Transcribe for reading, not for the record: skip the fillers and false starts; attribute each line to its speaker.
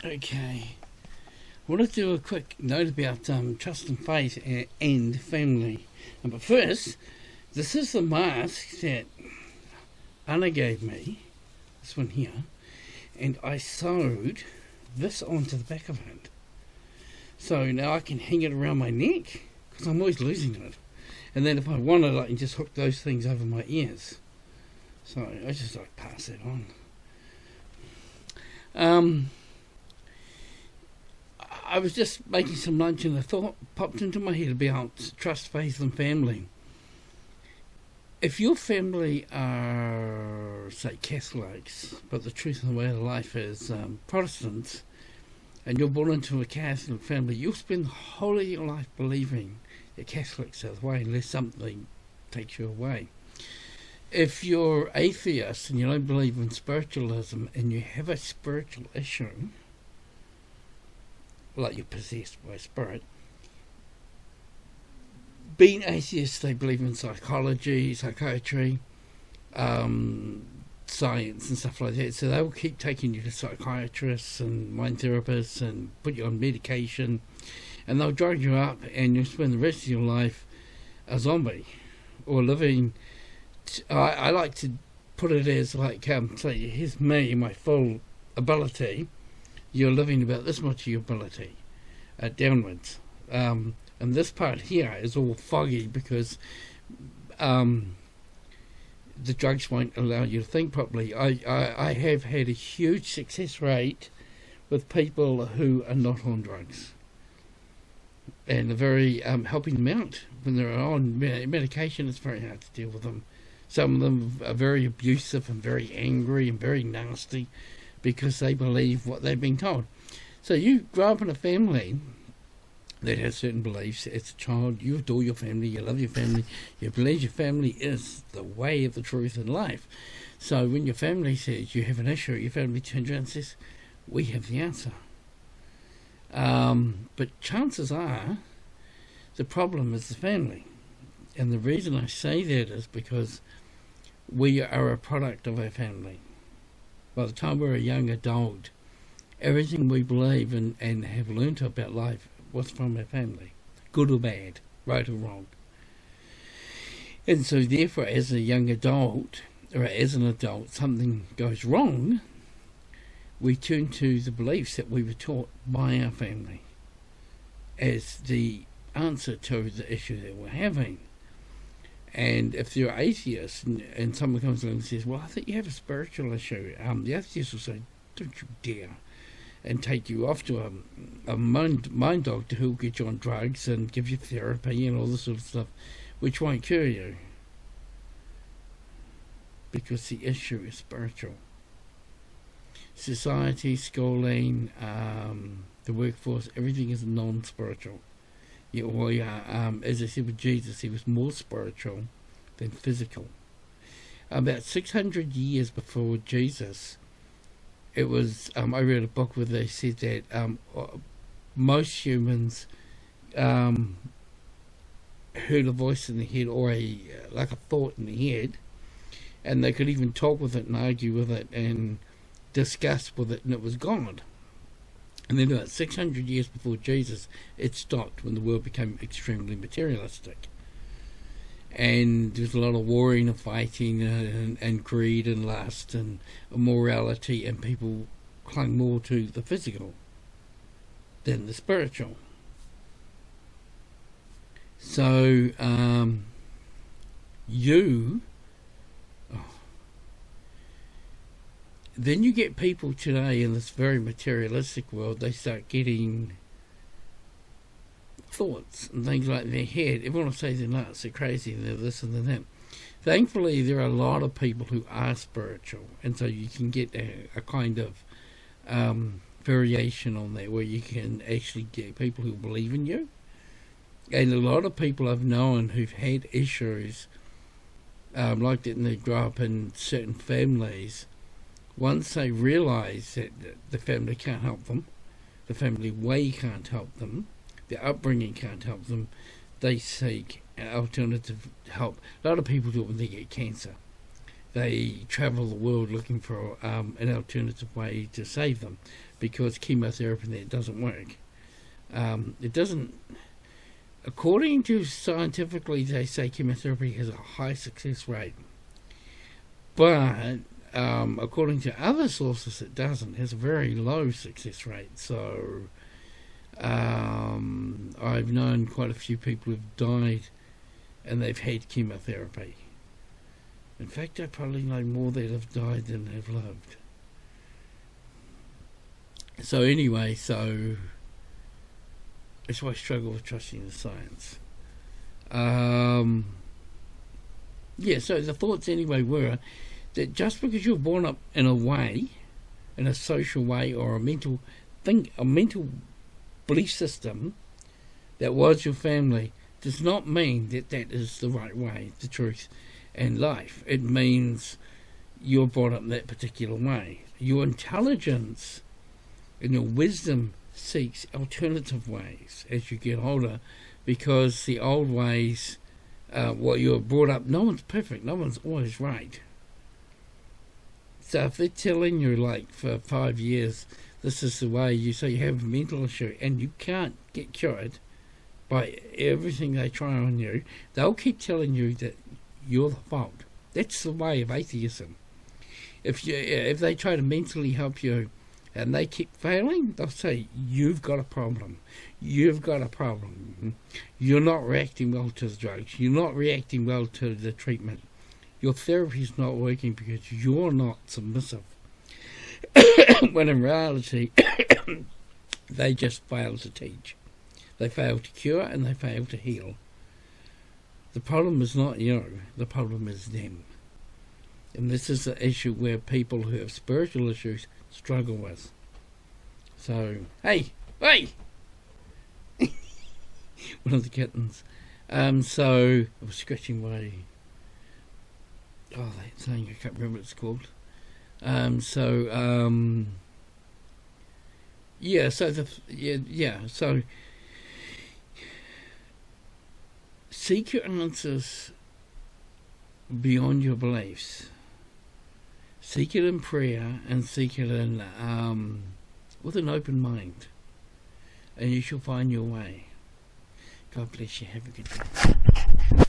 Speaker 1: Okay. I want to do a quick note about trust and faith and family. But first, this is the mask that Anna gave me, this one here, and I sewed this onto the back of it. So now I can hang it around my neck, because I'm always losing it. And then if I wanted, I can just hook those things over my ears. So I just like pass it on. I was just making some lunch and a thought popped into my head about trust, faith and family. If your family are, say, Catholics, but the truth of the way of life is Protestants, and you're born into a Catholic family, you'll spend the whole of your life believing that Catholics are the way unless something takes you away. If you're atheist and you don't believe in spiritualism and you have a spiritual issue, like you're possessed by a spirit, being atheists, they believe in psychology, psychiatry, science and stuff like that, so they will keep taking you to psychiatrists and mind therapists and put you on medication, and they'll drug you up and you'll spend the rest of your life a zombie or living. I like to put it as like, say, here's me, my full ability. You're living about this much of your ability, downwards. And this part here is all foggy because the drugs won't allow you to think properly. I have had a huge success rate with people who are not on drugs. And they're very helping them out. When they're on medication, it's very hard to deal with them. Some of them are very abusive and very angry and very nasty because they believe what they've been told. So you grow up in a family that has certain beliefs. As a child, you adore your family, you love your family, you believe your family is the way of the truth in life. So when your family says you have an issue, your family turns around and says, we have the answer. But chances are the problem is the family. And the reason I say that is because we are a product of our family. By the time we're a young adult, everything we believe and have learnt about life was from our family, good or bad, right or wrong. And so therefore, as a young adult, or as an adult, something goes wrong, we turn to the beliefs that we were taught by our family as the answer to the issue that we're having. And if you're atheist and someone comes along and says, well, I think you have a spiritual issue, the atheist will say, don't you dare, and take you off to a mind doctor who will get you on drugs and give you therapy and all this sort of stuff, which won't cure you. Because the issue is spiritual. Society, schooling, the workforce, everything is non-spiritual. As I said with Jesus, he was more spiritual than physical. About 600 years before Jesus, it was. I read a book where they said that most humans heard a voice in the head or a thought in the head, and they could even talk with it and argue with it and discuss with it, and it was God. And then about 600 years before Jesus, it stopped when the world became extremely materialistic. And there was a lot of warring and fighting and greed and lust and immorality, and people clung more to the physical than the spiritual. So, then you get people today in this very materialistic world, they start getting thoughts and things like in their head. Everyone will say they're nuts, they're crazy, they're this and they're that. Thankfully, there are a lot of people who are spiritual, and so you can get a kind of variation on that where you can actually get people who believe in you. And a lot of people I've known who've had issues like that, and they grow up in certain families. Once they realise that the family can't help them, the family way can't help them, their upbringing can't help them, they seek alternative help. A lot of people do it when they get cancer. They travel the world looking for an alternative way to save them, because chemotherapy there doesn't work. It doesn't. According to scientifically, they say chemotherapy has a high success rate, but according to other sources, it doesn't. It has a very low success rate. So I've known quite a few people who've died and they've had chemotherapy. In fact, I probably know more that have died than have lived. So anyway, that's why I struggle with trusting the science. Yeah, so the thoughts anyway were that just because you're born up in a way, in a social way, or a mental belief system that was your family, does not mean that that is the right way, the truth, and life. It means you're brought up that particular way. Your intelligence and your wisdom seeks alternative ways as you get older, because the old ways, what you're brought up, no one's perfect, no one's always right. So if they're telling you, like, for 5 years, this is the way you have a mental issue and you can't get cured by everything they try on you, they'll keep telling you that you're the fault. That's the way of atheism. If they try to mentally help you and they keep failing, they'll say, you've got a problem. You've got a problem. You're not reacting well to the drugs. You're not reacting well to the treatment. Your therapy's not working because you're not submissive. When in reality, they just fail to teach. They fail to cure and they fail to heal. The problem is not you. The problem is them. And this is the issue where people who have spiritual issues struggle with. So, hey! One of the kittens. So, I was scratching my... that thing, I can't remember what it's called. So seek your answers beyond your beliefs. Seek it in prayer and seek it in with an open mind, and you shall find your way. God bless you. Have a good day.